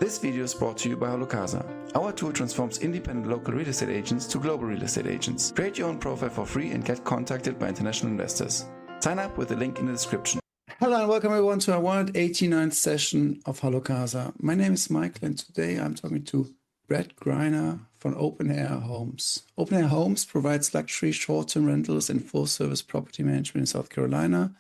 This video is brought to you by HalloCasa. Our tool transforms independent local real estate agents to global real estate agents. Create your own profile for free and get contacted by international investors. Sign up with the link in the description. Hello and welcome everyone to our 189th session of HalloCasa. My name is Michael and today I'm talking to Brad Greiner from Aire Homes. Aire Homes provides luxury short-term rentals and full-service property management in South Carolina.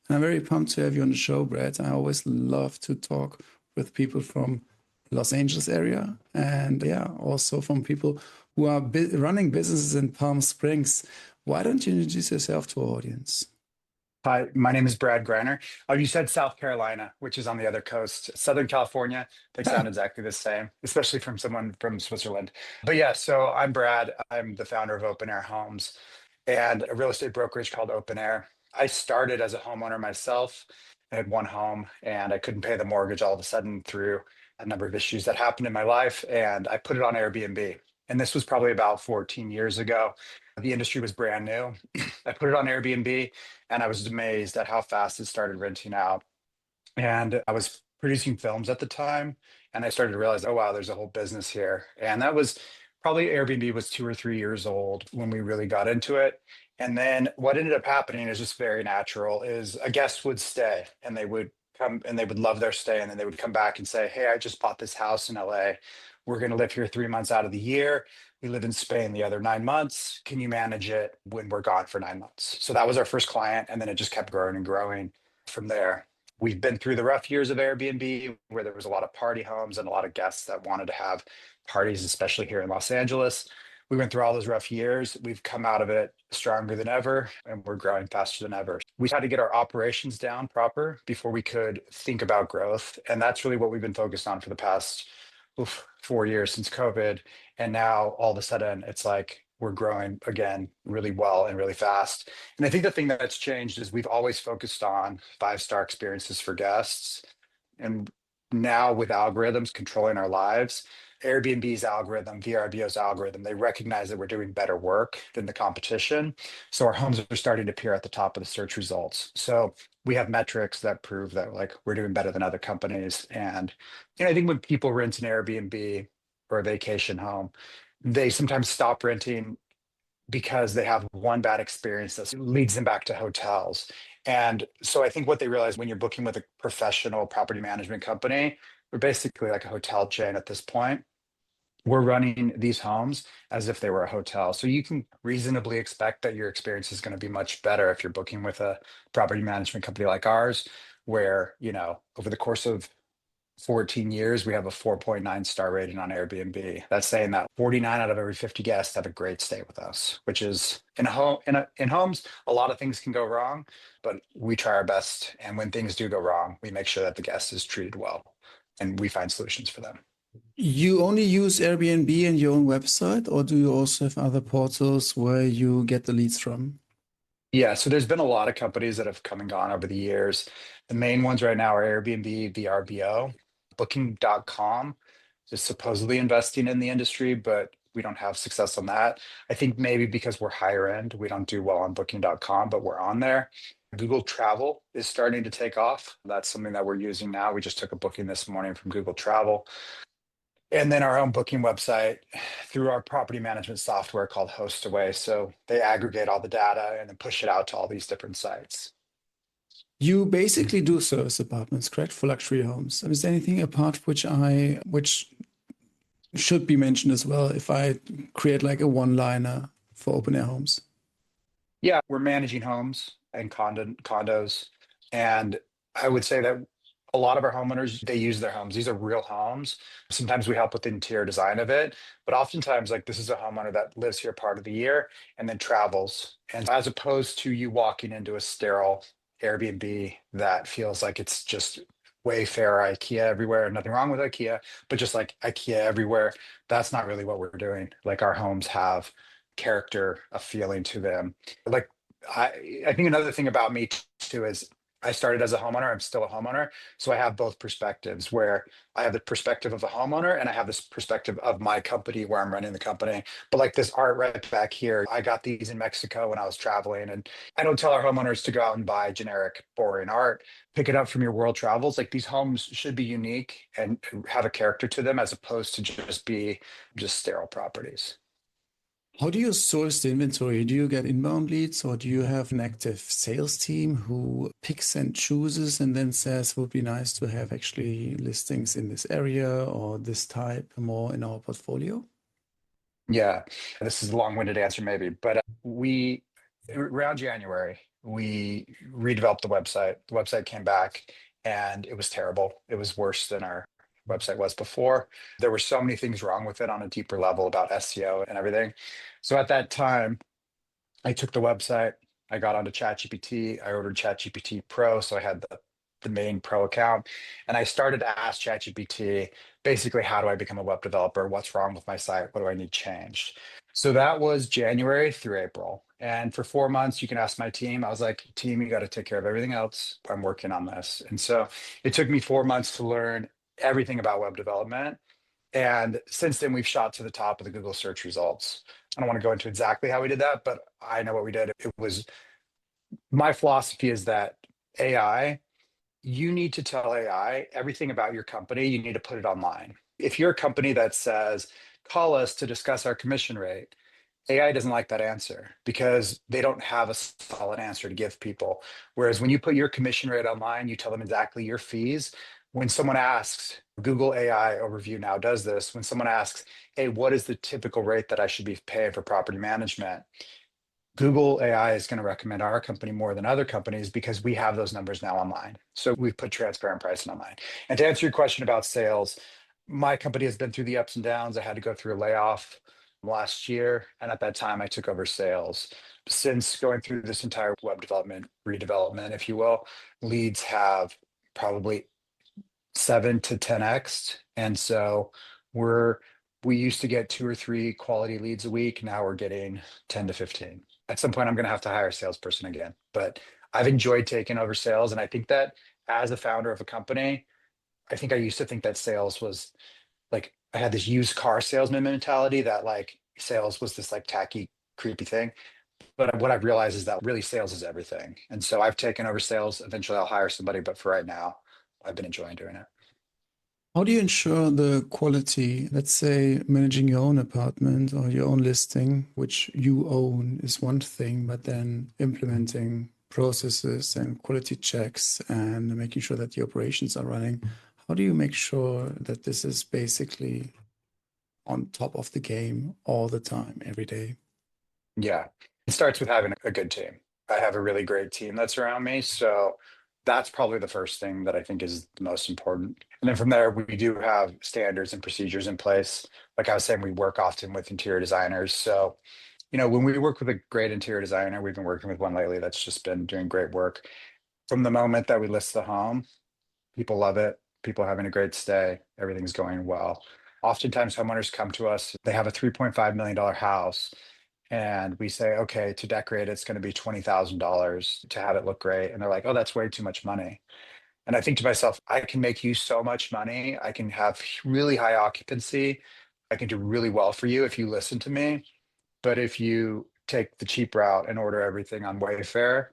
And I'm very pumped to have you on the show, Brad. I always love to talk with people from Los Angeles area and also from people who are running businesses in Palm Springs. Why don't you introduce yourself to our audience? Hi, my name is Brad Greiner. Oh, you said South Carolina, which is on the other coast. Southern California, they sound exactly the same, especially from someone from Switzerland. But yeah, so I'm Brad. I'm the founder of Aire Homes and a real estate brokerage called Aire. I started as a homeowner myself. I had one home and I couldn't pay the mortgage all of a sudden through a number of issues that happened in my life. And I put it on Airbnb. And this was probably about 14 years ago. The industry was brand new. I put it on Airbnb and I was amazed at how fast it started renting out. And I was producing films at the time. And I started to realize, oh, wow, there's a whole business here. And that was probably Airbnb was 2 or 3 years old when we really got into it. And then what ended up happening is just very natural is a guest would stay and they would come and they would love their stay. And then they would come back and say, hey, I just bought this house in LA. We're going to live here 3 months out of the year. We live in Spain the other 9 months. Can you manage it when we're gone for 9 months? So that was our first client. And then it just kept growing and growing from there. We've been through the rough years of Airbnb where there was a lot of party homes and a lot of guests that wanted to have parties, especially here in Los Angeles. We went through all those rough years. We've come out of it stronger than ever, and we're growing faster than ever. We had to get our operations down proper before we could think about growth. And that's really what we've been focused on for the past 4 years since COVID. And now all of a sudden, it's like we're growing again really well and really fast. And I think the thing that's changed is we've always focused on 5-star experiences for guests. And now with algorithms controlling our lives, Airbnb's algorithm, VRBO's algorithm, they recognize that we're doing better work than the competition. So our homes are starting to appear at the top of the search results. So we have metrics that prove that like we're doing better than other companies. And I think when people rent an Airbnb or a vacation home, they sometimes stop renting because they have one bad experience that leads them back to hotels. And so I think what they realize when you're booking with a professional property management company, we're basically like a hotel chain at this point. We're running these homes as if they were a hotel. So you can reasonably expect that your experience is going to be much better if you're booking with a property management company like ours, where, over the course of 14 years, we have a 4.9 star rating on Airbnb. That's saying that 49 out of every 50 guests have a great stay with us, which is in homes, a lot of things can go wrong, but we try our best. And when things do go wrong, we make sure that the guest is treated well and we find solutions for them. You only use Airbnb and your own website, or do you also have other portals where you get the leads from? Yeah, so there's been a lot of companies that have come and gone over the years. The main ones right now are Airbnb, VRBO. Booking.com is supposedly investing in the industry, but we don't have success on that. I think maybe because we're higher end, we don't do well on Booking.com, but we're on there. Google Travel is starting to take off. That's something that we're using now. We just took a booking this morning from Google Travel. And then our own booking website through our property management software called HostAway. So they aggregate all the data and then push it out to all these different sites. You basically do service apartments, correct, for luxury homes. Is there anything apart which should be mentioned as well if I create like a one-liner for Aire Homes? Yeah, we're managing homes and condos. And I would say that a lot of our homeowners, they use their homes. These are real homes. Sometimes we help with the interior design of it, but oftentimes like this is a homeowner that lives here part of the year and then travels. And as opposed to you walking into a sterile Airbnb that feels like it's just Wayfair, IKEA everywhere, nothing wrong with IKEA, but just like IKEA everywhere, that's not really what we're doing. Like our homes have character, a feeling to them. Like I think another thing about me too is I started as a homeowner. I'm still a homeowner. So I have both perspectives where I have the perspective of a homeowner and I have this perspective of my company where I'm running the company. But like this art right back here, I got these in Mexico when I was traveling. And I don't tell our homeowners to go out and buy generic, boring art. Pick it up from your world travels. Like these homes should be unique and have a character to them as opposed to just be just sterile properties. How do you source the inventory? Do you get inbound leads or do you have an active sales team who picks and chooses and then says, would be nice to have actually listings in this area or this type more in our portfolio? Yeah, this is a long-winded answer maybe, but we around January, we redeveloped the website. The website came back and it was terrible. It was worse than our website was before. There were so many things wrong with it on a deeper level about SEO and everything. So at that time, I took the website, I got onto ChatGPT, I ordered ChatGPT Pro, so I had the main Pro account, and I started to ask ChatGPT basically, how do I become a web developer? What's wrong with my site? What do I need changed? So that was January through April. And for 4 months, you can ask my team. I was like, team, you got to take care of everything else. I'm working on this. And so it took me 4 months to learn everything about web development. And since then, we've shot to the top of the Google search results. I don't want to go into exactly how we did that, but I know what we did. It was my philosophy is that AI, you need to tell AI everything about your company. You need to put it online. If you're a company that says, call us to discuss our commission rate, AI doesn't like that answer because they don't have a solid answer to give people. Whereas when you put your commission rate online, you tell them exactly your fees. When someone asks, Google AI overview now does this. When someone asks, hey, what is the typical rate that I should be paying for property management? Google AI is going to recommend our company more than other companies because we have those numbers now online. So we've put transparent pricing online. And to answer your question about sales, my company has been through the ups and downs. I had to go through a layoff last year. And at that time, I took over sales. Since going through this entire web development, redevelopment, if you will, leads have probably 7 to 10x. And so we're we used to get 2 or 3 quality leads a week. Now we're getting 10 to 15. At some point, I'm going to have to hire a salesperson again. But I've enjoyed taking over sales. And I think that as a founder of a company, I think I used to think that sales was like, I had this used car salesman mentality that like sales was this like tacky, creepy thing. But what I've realized is that really sales is everything. And so I've taken over sales. Eventually, I'll hire somebody. But for right now, I've been enjoying doing it. How do you ensure the quality? Let's say managing your own apartment or your own listing, which you own, is one thing, but then implementing processes and quality checks and making sure that the operations are running. How do you make sure that this is basically on top of the game all the time, every day? Yeah, it starts with having a good team. I have a really great team that's around me. So that's probably the first thing that I think is the most important. And then from there, we do have standards and procedures in place. Like I was saying, we work often with interior designers. So, when we work with a great interior designer, we've been working with one lately that's just been doing great work. From the moment that we list the home, people love it. People are having a great stay. Everything's going well. Oftentimes, homeowners come to us, they have a $3.5 million house and we say, okay, to decorate, it's going to be $20,000 to have it look great. And they're like, oh, that's way too much money. And I think to myself, I can make you so much money. I can have really high occupancy. I can do really well for you if you listen to me. But if you take the cheap route and order everything on Wayfair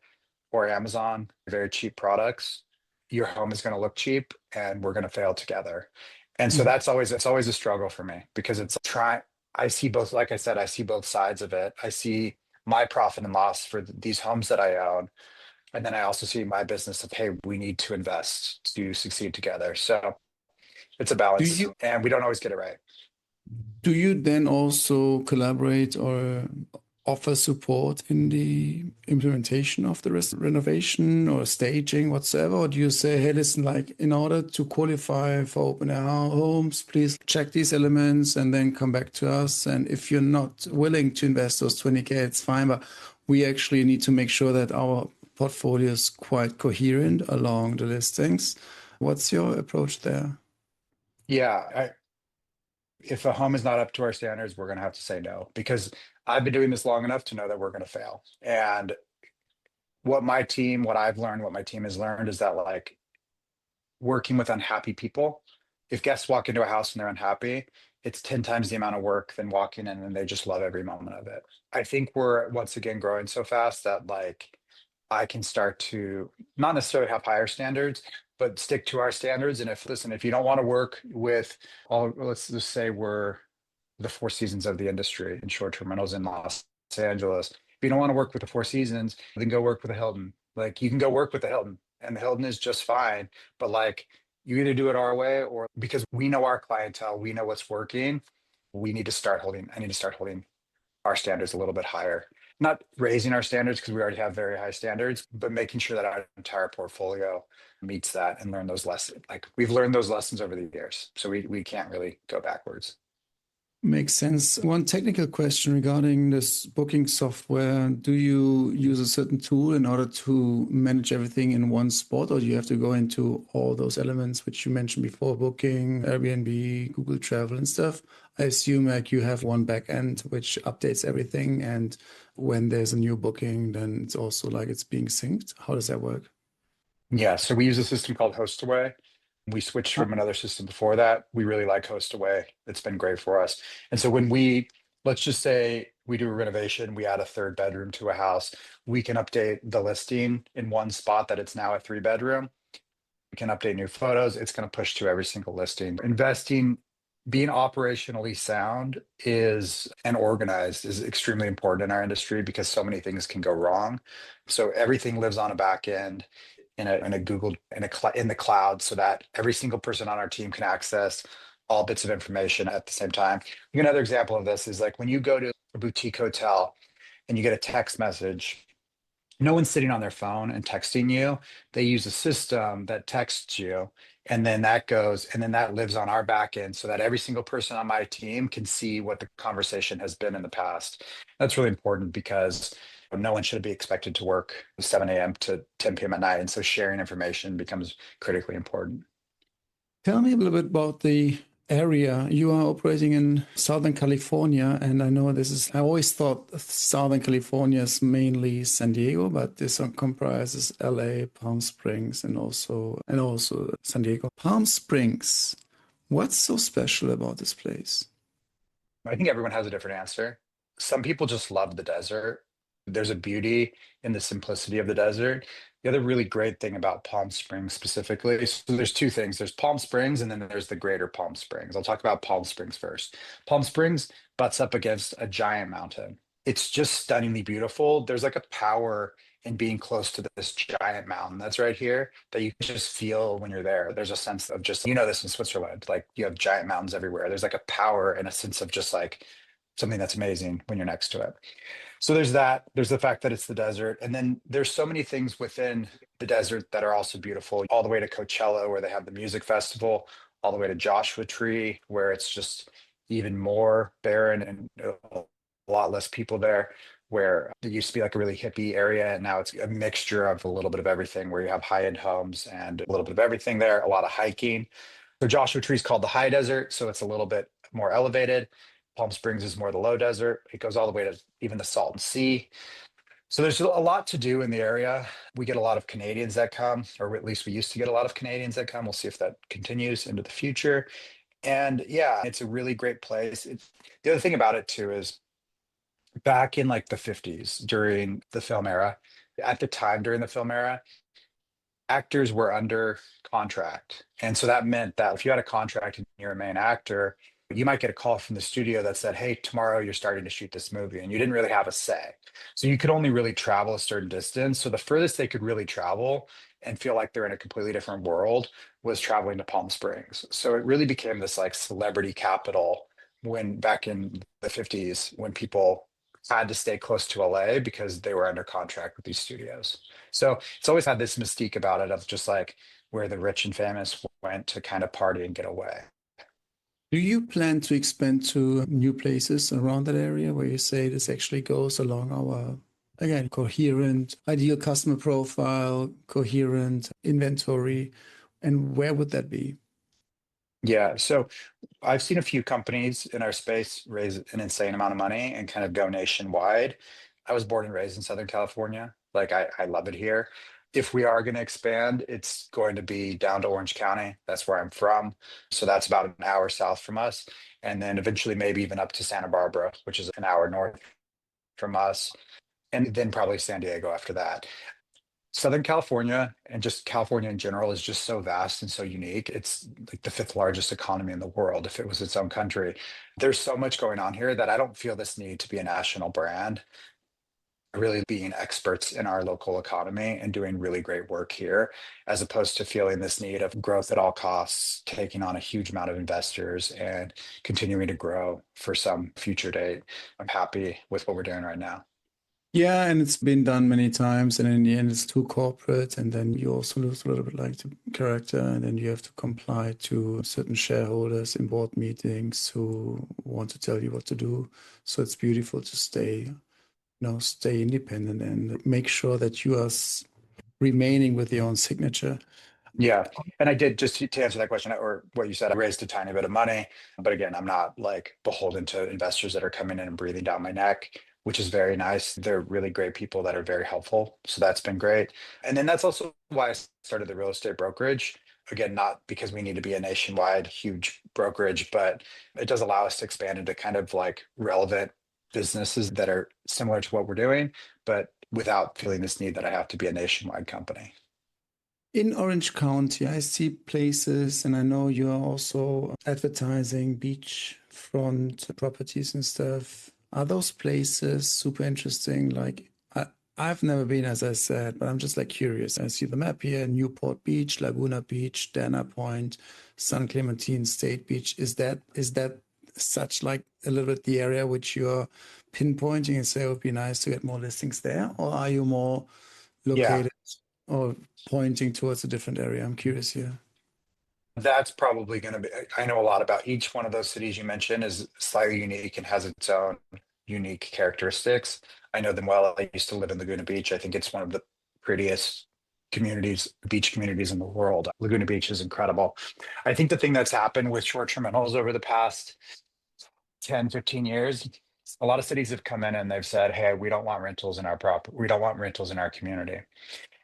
or Amazon, very cheap products, your home is going to look cheap and we're going to fail together. And so it's always a struggle for me because it's trying. I see both, like I said, I see both sides of it. I see my profit and loss for these homes that I own. And then I also see my business of, hey, we need to invest to succeed together. So it's a Do balance you and we don't always get it right. Do you then also collaborate or offer support in the implementation of the renovation or staging whatsoever? Or do you say, hey, listen, like in order to qualify for open air homes, please check these elements and then come back to us. And if you're not willing to invest those 20K, it's fine, but we actually need to make sure that our portfolio is quite coherent along the listings. What's your approach there? Yeah. If a home is not up to our standards, we're going to have to say no because I've been doing this long enough to know that we're going to fail. And what I've learned, what my team has learned is that like working with unhappy people, if guests walk into a house and they're unhappy, it's 10 times the amount of work than walking in and they just love every moment of it. I think we're once again growing so fast that like I can start to not necessarily have higher standards, but stick to our standards. And if you don't want to work with let's just say we're the Four Seasons of the industry in short-term rentals in Los Angeles. If you don't want to work with the Four Seasons, then go work with a Hilton. Like you can go work with the Hilton, and the Hilton is just fine. But like you either do it our way, or because we know our clientele, we know what's working. I need to start holding our standards a little bit higher. Not raising our standards because we already have very high standards, but making sure that our entire portfolio meets that and learn those lessons. Like we've learned those lessons over the years, so we can't really go backwards. Makes sense. One technical question regarding this booking software. Do you use a certain tool in order to manage everything in one spot, or do you have to go into all those elements which you mentioned before, booking, Airbnb, Google Travel and stuff? I assume like you have one back end which updates everything, and when there's a new booking, then it's also like it's being synced. How does that work? Yeah, so we use a system called HostAway. We switched from another system before that. We really like HostAway. It's been great for us. And so let's just say we do a renovation, we add a third bedroom to a house, we can update the listing in one spot that it's now a 3 bedroom. We can update new photos. It's going to push to every single listing. Being operationally sound and organized is extremely important in our industry because so many things can go wrong. So everything lives on a back end in the cloud, so that every single person on our team can access all bits of information at the same time. Another example of this is like when you go to a boutique hotel and you get a text message, no one's sitting on their phone and texting you. They use a system that texts you, and then that lives on our back end so that every single person on my team can see what the conversation has been in the past. That's really important because no one should be expected to work 7 a.m. to 10 p.m. at night. And so sharing information becomes critically important. Tell me a little bit about the area. You are operating in Southern California, and I always thought Southern California is mainly San Diego, but this comprises LA, Palm Springs, and also San Diego. Palm Springs, what's so special about this place? I think everyone has a different answer. Some people just love the desert. There's a beauty in the simplicity of the desert. The other really great thing about Palm Springs specifically, so there's two things. There's Palm Springs and then there's the greater Palm Springs. I'll talk about Palm Springs first. Palm Springs butts up against a giant mountain. It's just stunningly beautiful. There's like a power in being close to this giant mountain that's right here that you can just feel when you're there. There's a sense of just, this in Switzerland, like you have giant mountains everywhere. There's like a power and a sense of just like something that's amazing when you're next to it. So there's that. There's the fact that it's the desert. And then there's so many things within the desert that are also beautiful, all the way to Coachella, where they have the music festival, all the way to Joshua Tree, where it's just even more barren and a lot less people there, where it used to be like a really hippie area. And now it's a mixture of a little bit of everything, where you have high-end homes and a little bit of everything there, a lot of hiking. So Joshua Tree is called the high desert. So it's a little bit more elevated. Palm Springs is more the low desert. It goes all the way to even the Salton Sea. So there's a lot to do in the area. We get a lot of Canadians that come, or at least we used to get a lot of Canadians that come. We'll see if that continues into the future. And yeah, it's a really great place. The other thing about it too is back in like the 50s during the film era, at the time during the film era, actors were under contract. And so that meant that if you had a contract and you're a main actor, you might get a call from the studio that said, hey, tomorrow you're starting to shoot this movie, and you didn't really have a say. So you could only really travel a certain distance. So the furthest they could really travel and feel like they're in a completely different world was traveling to Palm Springs. So it really became this like celebrity capital when back in the 50s, when people had to stay close to LA because they were under contract with these studios. So it's always had this mystique about it of just like where the rich and famous went to kind of party and get away. Do you plan to expand to new places around that area where you say this actually goes along our, again, coherent ideal customer profile, coherent inventory, and where would that be? Yeah, so I've seen a few companies in our space raise an insane amount of money and kind of go nationwide. I was born and raised in Southern California. Like I love it here. If we are going to expand, it's going to be down to Orange County. That's where I'm from. So that's about an hour south from us. And then eventually maybe even up to Santa Barbara, which is an hour north from us. And then probably San Diego after that. Southern California and just California in general is just so vast and so unique. It's like the fifth largest economy in the world if it was its own country. There's so much going on here that I don't feel this need to be a national brand. Really being experts in our local economy and doing really great work here, as opposed to feeling this need of growth at all costs, taking on a huge amount of investors and continuing to grow for some future date. I'm happy with what we're doing right now. Yeah, and it's been done many times, and in the end, it's too corporate, and then you also lose a little bit like the character, and then you have to comply to certain shareholders in board meetings who want to tell you what to do. So it's beautiful to stay independent and make sure that you are remaining with your own signature. Yeah. And I did, just to answer that question or what you said, I raised a tiny bit of money. But again, I'm not like beholden to investors that are coming in and breathing down my neck, which is very nice. They're really great people that are very helpful. So that's been great. And then that's also why I started the real estate brokerage. Again, not because we need to be a nationwide huge brokerage, but it does allow us to expand into kind of like relevant businesses that are similar to what we're doing, but without feeling this need that I have to be a nationwide company. In Orange County, I see places, and I know you are also advertising beachfront properties and stuff. Are those places super interesting? Like, I've never been, as I said, but I'm just like curious. I see the map here: Newport Beach, Laguna Beach, Dana Point, San Clementine State Beach. Is that such like a little bit the area which you're pinpointing and say it would be nice to get more listings there, or are you more Yeah. located or pointing towards a different area? I'm curious here. That's probably going to be, I know a lot about each one of those cities you mentioned is slightly unique and has its own unique characteristics. I know them well. I used to live in Laguna Beach. I think it's one of the prettiest communities, beach communities in the world. Laguna Beach is incredible. I think the thing that's happened with short-term rentals over the past 10, 15 years, a lot of cities have come in and they've said, hey, we don't want rentals in our property. We don't want rentals in our community.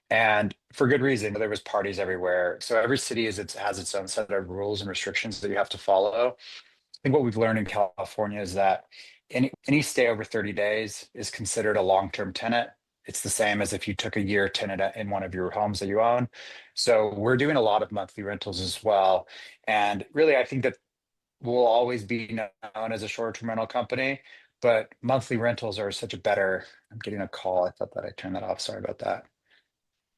And for good reason. There was parties everywhere. So every city has its own set of rules and restrictions that you have to follow. I think what we've learned in California is that any stay over 30 days is considered a long-term tenant. It's the same as if you took a year tenant in one of your homes that you own. So we're doing a lot of monthly rentals as well. And really, I think that we'll always be known as a short-term rental company, but monthly rentals are such a better. I'm getting a call. I thought that I turned that off. Sorry about that.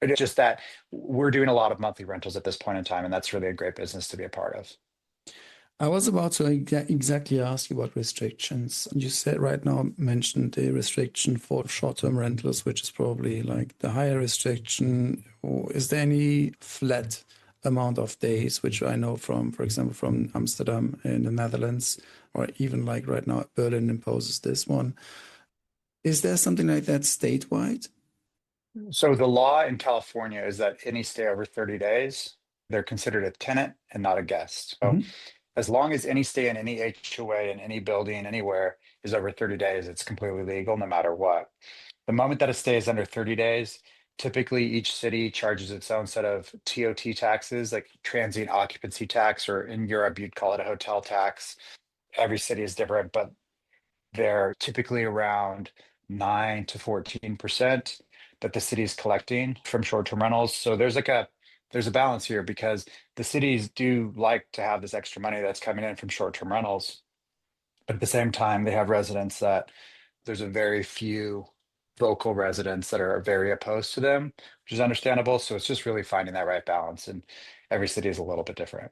It's just that we're doing a lot of monthly rentals at this point in time, and that's really a great business to be a part of. I was about to exactly ask you about restrictions. You said right now mentioned the restriction for short-term rentals, which is probably like the higher restriction. Or is there any flat amount of days, which I know from, for example, from Amsterdam in the Netherlands, or even like right now Berlin imposes this one. Is there something like that statewide? So the law in California is that any stay over 30 days, they're considered a tenant and not a guest. So Mhm. as long as any stay in any HOA in any building anywhere is over 30 days, it's completely legal no matter what. The moment that a stay is under 30 days, typically each city charges its own set of TOT taxes, like transient occupancy tax, or in Europe, you'd call it a hotel tax. Every city is different, but they're typically around 9 to 14% that the city is collecting from short-term rentals. So there's a balance here because the cities do like to have this extra money that's coming in from short-term rentals. But at the same time, they have residents that there's a very few local residents that are very opposed to them, which is understandable. So it's just really finding that right balance. And every city is a little bit different.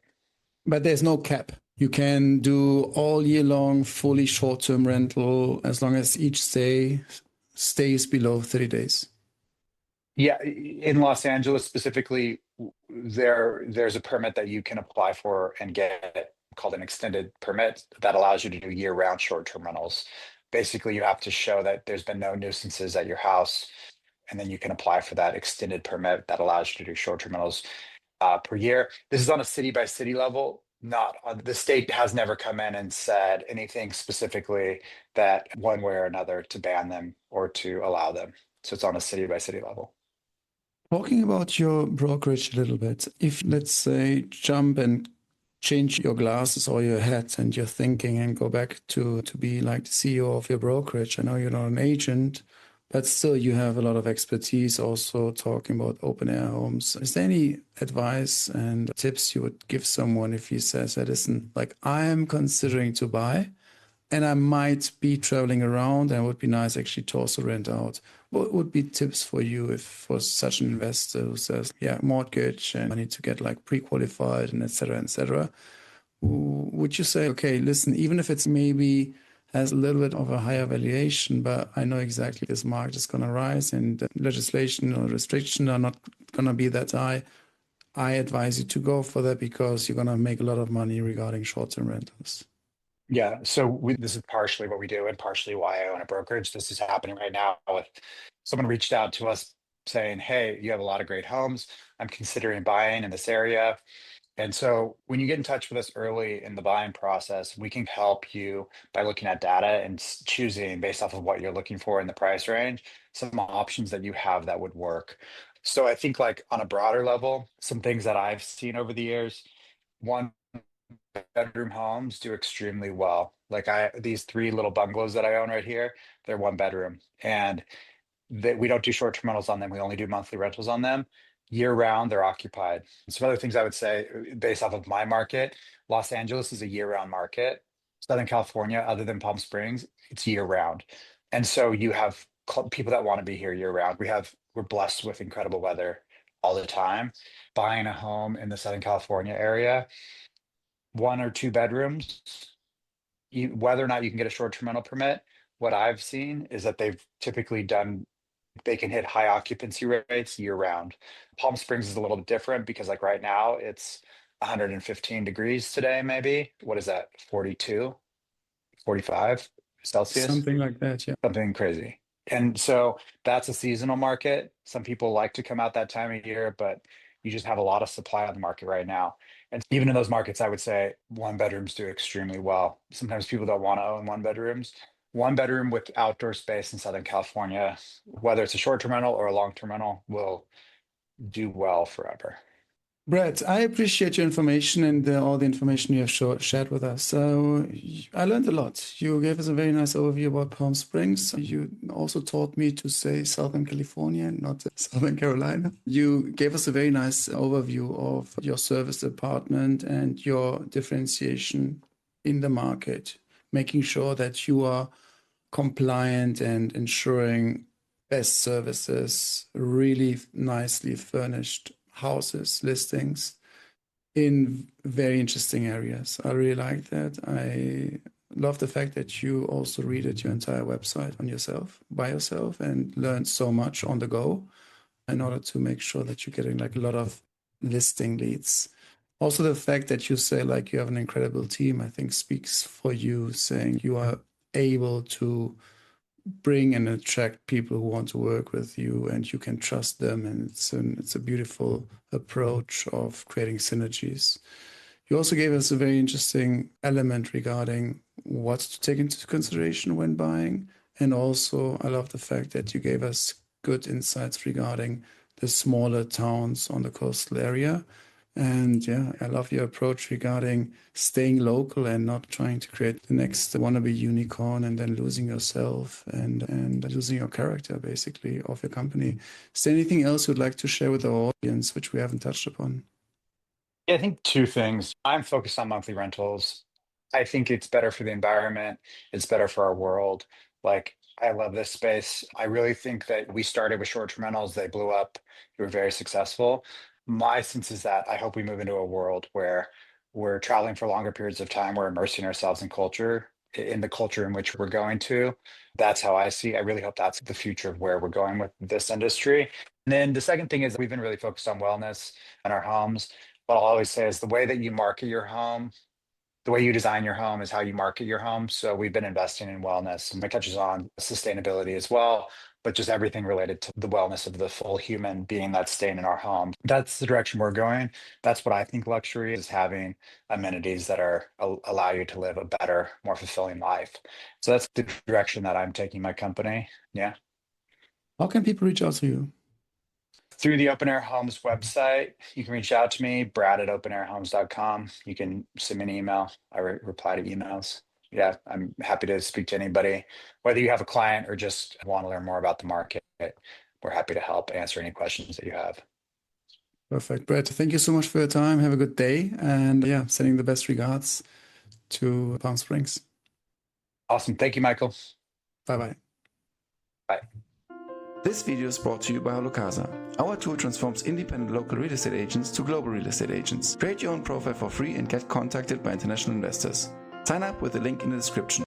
But there's no cap. You can do all year long, fully short-term rental as long as each stay stays below 30 days. Yeah, in Los Angeles specifically, there's a permit that you can apply for and get called an extended permit that allows you to do year-round short-term rentals. Basically, you have to show that there's been no nuisances at your house, and then you can apply for that extended permit that allows you to do short-term rentals per year. This is on a city-by-city level. Not on the state has never come in and said anything specifically that one way or another to ban them or to allow them. So it's on a city by city level. Talking about your brokerage a little bit, if let's say jump and change your glasses or your hat and your thinking and go back to be like the CEO of your brokerage. I know you're not an agent, but still you have a lot of expertise also talking about open air homes. Is there any advice and tips you would give someone if he says, hey, listen, like I am considering to buy and I might be traveling around and it would be nice actually to also rent out. What would be tips for you if for such an investor who says, yeah, mortgage and I need to get like pre-qualified and et cetera, et cetera. Would you say, okay, listen, even if it's maybe has a little bit of a higher valuation, but I know exactly this market is going to rise and legislation or restriction are not going to be that high. I advise you to go for that because you're going to make a lot of money regarding short-term rentals. Yeah, so this is partially what we do and partially why I own a brokerage. This is happening right now with someone reached out to us saying, hey, you have a lot of great homes. I'm considering buying in this area. And so when you get in touch with us early in the buying process, we can help you by looking at data and choosing based off of what you're looking for in the price range, some options that you have that would work. So I think like on a broader level, some things that I've seen over the years, one bedroom homes do extremely well. Like these three little bungalows that I own right here, they're one bedroom and we don't do short-term rentals on them. We only do monthly rentals on them. Year round, they're occupied. And some other things I would say based off of my market, Los Angeles is a year-round market. Southern California, other than Palm Springs, it's year round. And so you have people that want to be here year round. We're blessed with incredible weather all the time. Buying a home in the Southern California area, one or two bedrooms, whether or not you can get a short-term rental permit, what I've seen is that they can hit high occupancy rates year round. Palm Springs is a little bit different because like right now it's 115 degrees today, maybe. What is that? 42, 45 Celsius? Something like that, yeah. Something crazy. And so that's a seasonal market. Some people like to come out that time of year, but you just have a lot of supply on the market right now. And even in those markets, I would say one bedrooms do extremely well. Sometimes people don't want to own one bedrooms. One bedroom with outdoor space in Southern California, whether it's a short-term rental or a long-term rental, will do well forever. Brett, I appreciate your information and all the information you have shared with us. So I learned a lot. You gave us a very nice overview about Palm Springs. You also taught me to say Southern California, not Southern Carolina. You gave us a very nice overview of your service department and your differentiation in the market, making sure that you are compliant and ensuring best services, really nicely furnished houses, listings in very interesting areas. I really like that. I love the fact that you also redid your entire website on yourself, by yourself, and learned so much on the go in order to make sure that you're getting like a lot of listing leads. Also, the fact that you say like you have an incredible team, I think speaks for you, saying you are able to bring and attract people who want to work with you and you can trust them, and it's a beautiful approach of creating synergies. You also gave us a very interesting element regarding what to take into consideration when buying, and also I love the fact that you gave us good insights regarding the smaller towns on the coastal area. And yeah, I love your approach regarding staying local and not trying to create the next wannabe unicorn and then losing yourself and losing your character, basically, of your company. Is there anything else you'd like to share with our audience, which we haven't touched upon? Yeah, I think two things. I'm focused on monthly rentals. I think it's better for the environment. It's better for our world. Like, I love this space. I really think that we started with short-term rentals. They blew up. We were very successful. My sense is that I hope we move into a world where we're traveling for longer periods of time. We're immersing ourselves in culture, in the culture in which we're going to. That's how I see. I really hope that's the future of where we're going with this industry. And then the second thing is we've been really focused on wellness in our homes. What I'll always say is the way that you market your home, the way you design your home is how you market your home. So we've been investing in wellness, and it touches on sustainability as well, but just everything related to the wellness of the full human being that's staying in our home. That's the direction we're going. That's what I think luxury is, having amenities that are allow you to live a better, more fulfilling life. So that's the direction that I'm taking my company. Yeah. How can people reach out to you? Through the Open Air Homes website, you can reach out to me, brad@openairhomes.com. You can send me an email. I reply to emails. Yeah, I'm happy to speak to anybody, whether you have a client or just want to learn more about the market. We're happy to help answer any questions that you have. Perfect. Brad, thank you so much for your time. Have a good day. And yeah, sending the best regards to Palm Springs. Awesome. Thank you, Michael. Bye-bye. Bye. This video is brought to you by HalloCasa. Our tool transforms independent local real estate agents to global real estate agents. Create your own profile for free and get contacted by international investors. Sign up with the link in the description.